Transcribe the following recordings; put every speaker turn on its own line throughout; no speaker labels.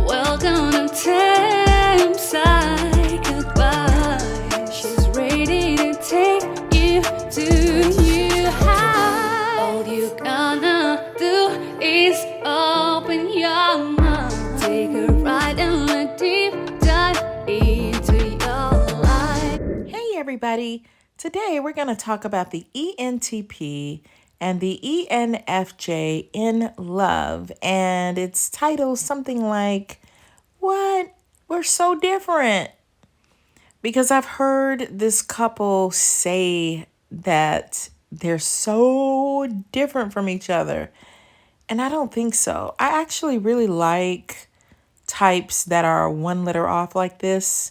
Welcome to PsychAdvice. She's ready to take you to new heights. All you gonna do is open your mind. Take a ride and a deep dive into your life.
Hey everybody! Today we're going to talk about the ENTP and the ENFJ in love, and it's titled something like, "What? We're so different." Because I've heard this couple say that they're so different from each other, and I don't think so. I actually really like types that are one letter off like this.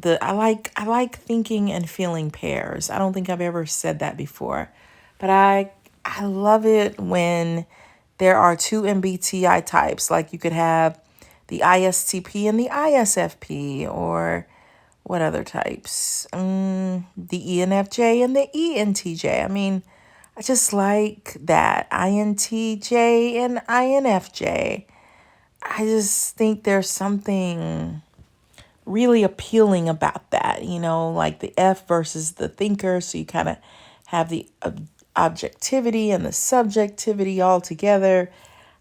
I like thinking and feeling pairs. I don't think I've ever said that before, but I love it when there are two MBTI types. Like you could have the ISTP and the ISFP, or what other types? The ENFJ and the ENTJ. I mean, I just like that. INTJ and INFJ. I just think there's something really appealing about that, like the F versus the thinker. So you kind of have the objectivity and the subjectivity all together.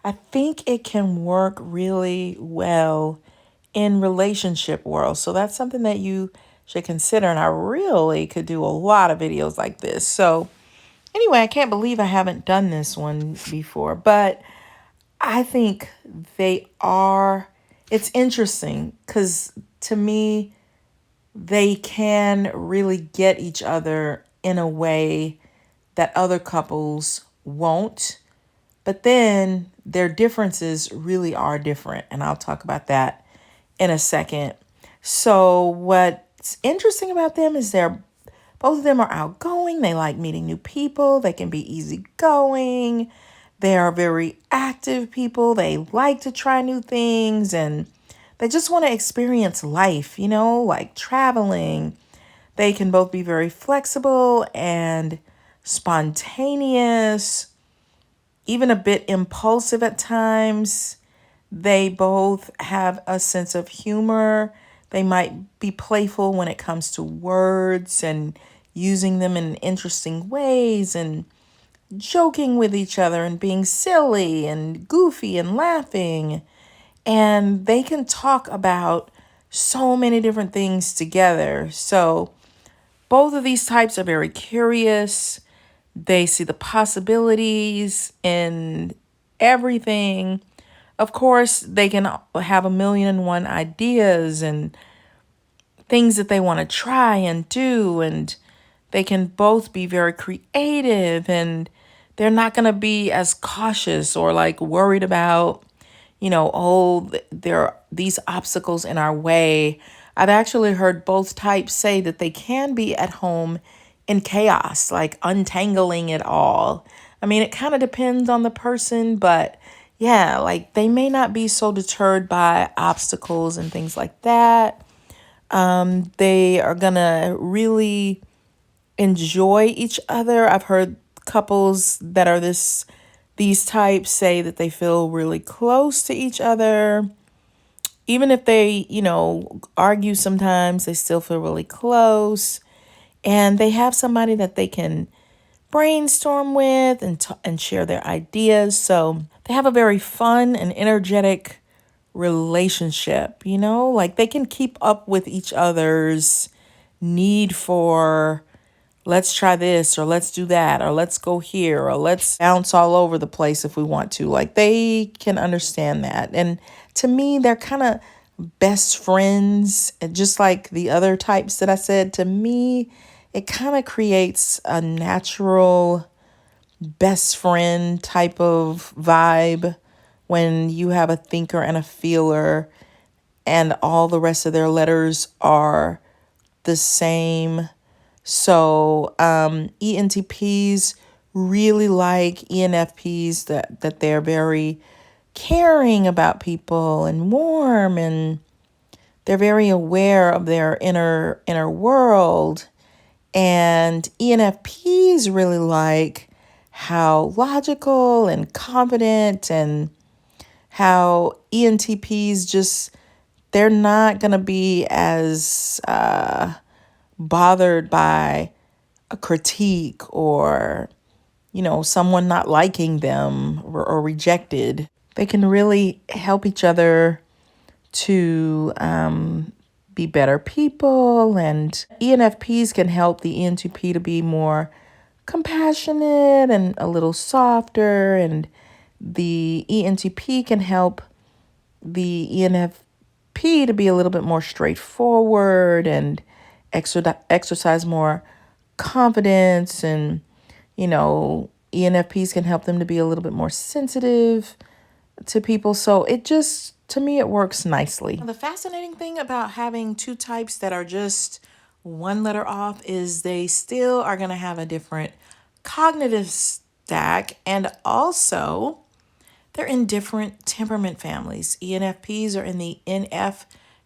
I think it can work really well in relationship world. So that's something that you should consider. And I really could do a lot of videos like this. So anyway, I can't believe I haven't done this one before, but I think it's interesting because to me, they can really get each other in a way that other couples won't. But then their differences really are different. And I'll talk about that in a second. So what's interesting about them is both of them are outgoing. They like meeting new people. They can be easygoing. They are very active people. They like to try new things, and they just want to experience life, like traveling. They can both be very flexible and spontaneous, even a bit impulsive at times. They both have a sense of humor. They might be playful when it comes to words and using them in interesting ways, and joking with each other and being silly and goofy and laughing. And they can talk about so many different things together. So both of these types are very curious. They see the possibilities in everything. Of course, they can have 1,000,001 ideas and things that they want to try and do. And they can both be very creative, and they're not going to be as cautious or like worried about, there are these obstacles in our way. I've actually heard both types say that they can be at home in chaos, like untangling it all. I mean, it kind of depends on the person, but yeah, like they may not be so deterred by obstacles and things like that. They are going to really enjoy each other. I've heard couples that are these types say that they feel really close to each other. Even if they, argue sometimes, they still feel really close. And they have somebody that they can brainstorm with and share their ideas. So they have a very fun and energetic relationship, like they can keep up with each other's need for, let's try this, or let's do that, or let's go here, or let's bounce all over the place if we want to. Like they can understand that. And to me, they're kind of best friends. And just like the other types that I said, to me, it kind of creates a natural best friend type of vibe when you have a thinker and a feeler and all the rest of their letters are the same. So ENTPs really like ENFPs, that they're very caring about people and warm, and they're very aware of their inner world. And ENFPs really like how logical and confident, and how ENTPs just, they're not going to be as bothered by a critique or, someone not liking them or rejected. They can really help each other to be better people. And ENFPs can help the ENTP to be more compassionate and a little softer. And the ENTP can help the ENFP to be a little bit more straightforward and exercise more confidence. And, ENFPs can help them to be a little bit more sensitive to people. So it just, to me, it works nicely. The fascinating thing about having two types that are just one letter off is they still are going to have a different cognitive stack, and also they're in different temperament families. ENFPs are in the NF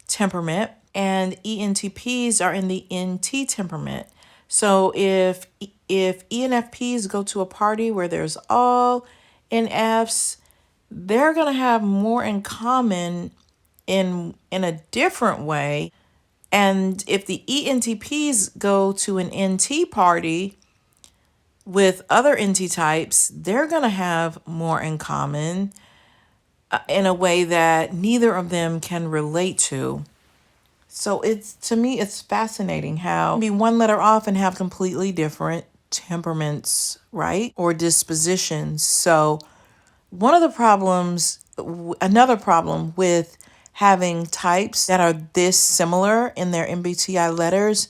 temperament, and ENTPs are in the NT temperament. So if ENFPs go to a party where there's all NFs, they're going to have more in common in a different way. And if the ENTPs go to an NT party with other NT types, they're going to have more in common in a way that neither of them can relate to. So to me, it's fascinating how be one letter off and have completely different temperaments, right? Or dispositions. So another problem with having types that are this similar in their MBTI letters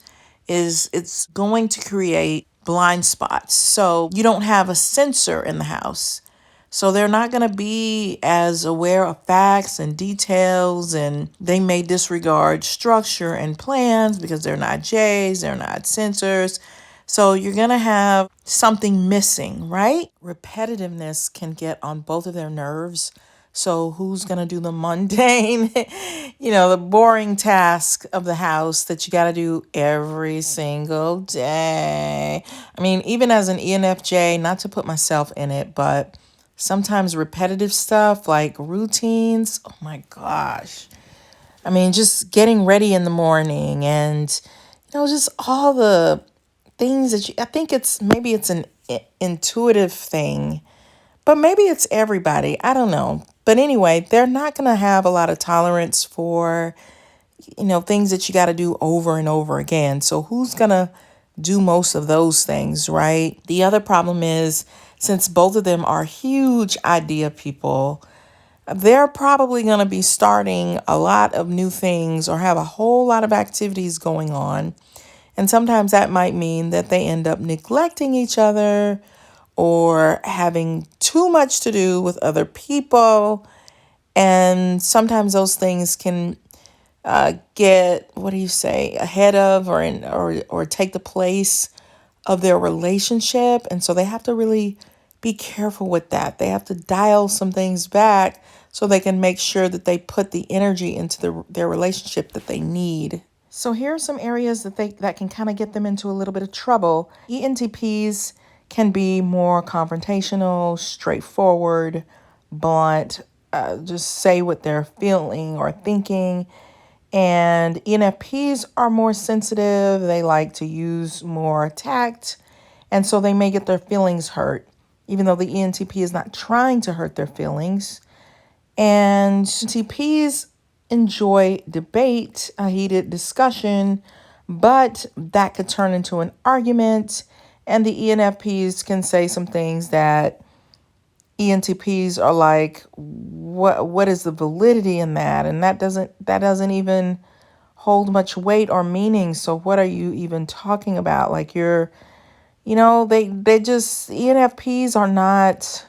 is it's going to create blind spots. So you don't have a censor in the house. So they're not going to be as aware of facts and details, and they may disregard structure and plans because they're not J's, they're not censors. So you're going to have something missing, right? Repetitiveness can get on both of their nerves. So who's going to do the mundane, the boring task of the house that you got to do every single day? I mean, even as an ENFJ, not to put myself in it, but sometimes repetitive stuff like routines, oh my gosh. I mean, just getting ready in the morning and, just all the things that I think maybe it's an intuitive thing, but maybe it's everybody. I don't know. But anyway, they're not going to have a lot of tolerance for, things that you got to do over and over again. So who's going to do most of those things, right? The other problem is, since both of them are huge idea people, they're probably going to be starting a lot of new things or have a whole lot of activities going on. And sometimes that might mean that they end up neglecting each other or having too much to do with other people. And sometimes those things can get, ahead of or take the place of their relationship. And so they have to really be careful with that. They have to dial some things back so they can make sure that they put the energy into their relationship that they need. So here are some areas that can kind of get them into a little bit of trouble. ENTPs can be more confrontational, straightforward, blunt, just say what they're feeling or thinking. And ENFPs are more sensitive. They like to use more tact. And so they may get their feelings hurt, even though the ENTP is not trying to hurt their feelings. And ENTPs enjoy debate, a heated discussion, but that could turn into an argument. And the ENFPs can say some things that ENTPs are like, what is the validity in that? And that doesn't even hold much weight or meaning. So what are you even talking about? Like they just, ENFPs are not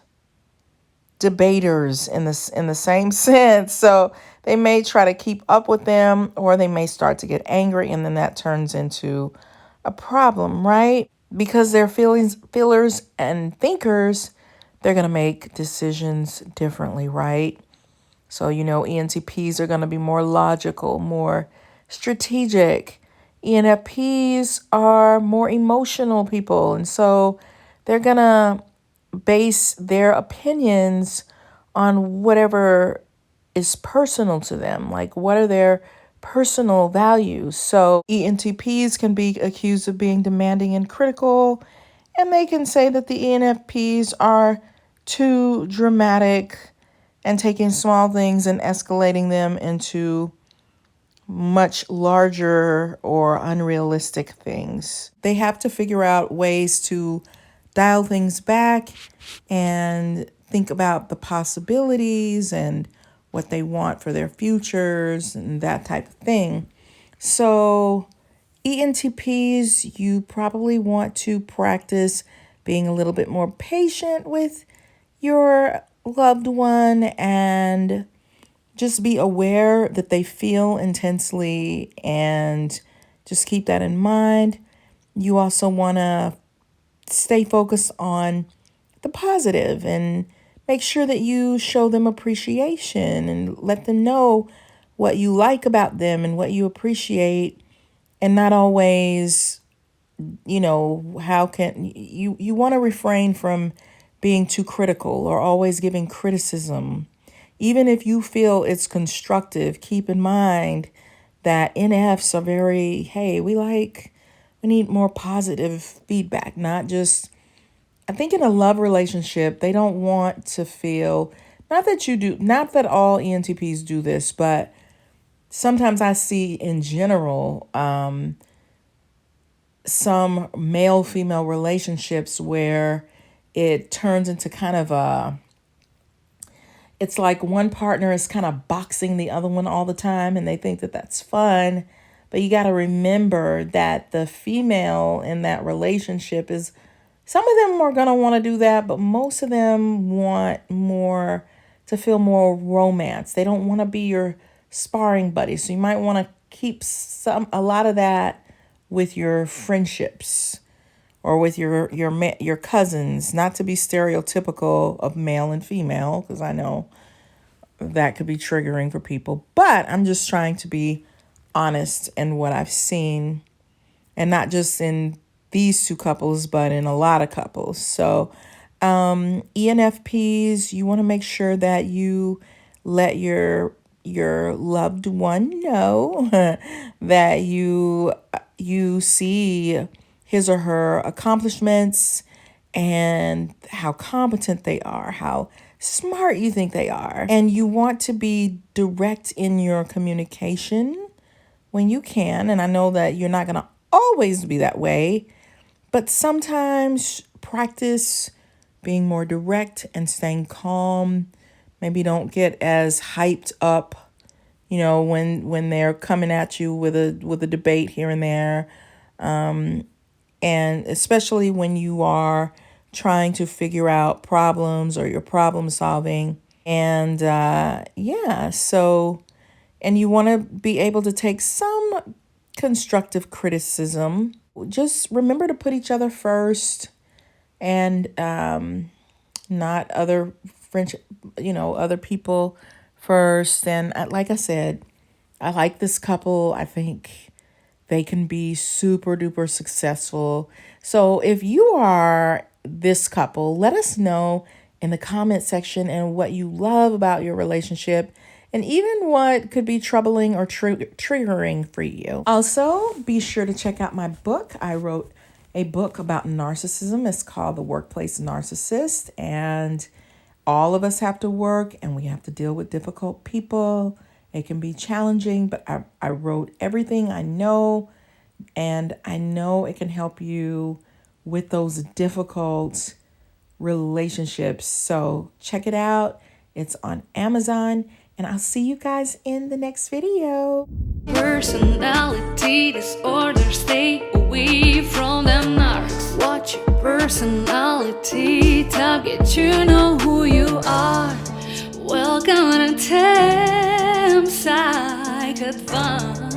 debaters in the same sense. So they may try to keep up with them, or they may start to get angry, and then that turns into a problem, right? Because they're feelers and thinkers, they're going to make decisions differently, right? So, ENTPs are going to be more logical, more strategic, ENFPs are more emotional people, and so they're gonna base their opinions on whatever is personal to them. Like, what are their personal values? So ENTPs can be accused of being demanding and critical, and they can say that the ENFPs are too dramatic and taking small things and escalating them into much larger or unrealistic things. They have to figure out ways to dial things back and think about the possibilities and what they want for their futures and that type of thing. So ENTPs, you probably want to practice being a little bit more patient with your loved one and just be aware that they feel intensely and just keep that in mind. You also want to stay focused on the positive and make sure that you show them appreciation and let them know what you like about them and what you appreciate, and not always, how can you want to refrain from being too critical or always giving criticism. Even if you feel it's constructive, keep in mind that NFs are very, hey, we need more positive feedback, not just, I think in a love relationship, they don't want to feel, not that all ENTPs do this, but sometimes I see in general, some male-female relationships where it turns into kind of it's like one partner is kind of boxing the other one all the time, and they think that that's fun. But you got to remember that the female in that relationship is, some of them are going to want to do that, but most of them want to feel more romance. They don't want to be your sparring buddy. So you might want to keep a lot of that with your friendships or with your cousins, not to be stereotypical of male and female, because I know that could be triggering for people. But I'm just trying to be honest in what I've seen, and not just in these two couples, but in a lot of couples. So ENFPs, you want to make sure that you let your loved one know that you see his or her accomplishments and how competent they are, how smart you think they are. And you want to be direct in your communication when you can. And I know that you're not going to always be that way, but sometimes practice being more direct and staying calm. Maybe don't get as hyped up, when they're coming at you with a debate here and there. And especially when you are trying to figure out problems or you're problem solving. And and you want to be able to take some constructive criticism. Just remember to put each other first, and not other other people first. And like I said, I like this couple. I think they can be super duper successful. So if you are this couple, let us know in the comment section and what you love about your relationship, and even what could be troubling or triggering for you. Also, be sure to check out my book. I wrote a book about narcissism. It's called The Workplace Narcissist. And all of us have to work, and we have to deal with difficult people. It can be challenging, but I wrote everything I know, and I know it can help you with those difficult relationships. So check it out. It's on Amazon, and I'll see you guys in the next video.
Personality disorder, stay away from them narcs. Watch your personality target, you know who you are. Welcome to Psych Advice.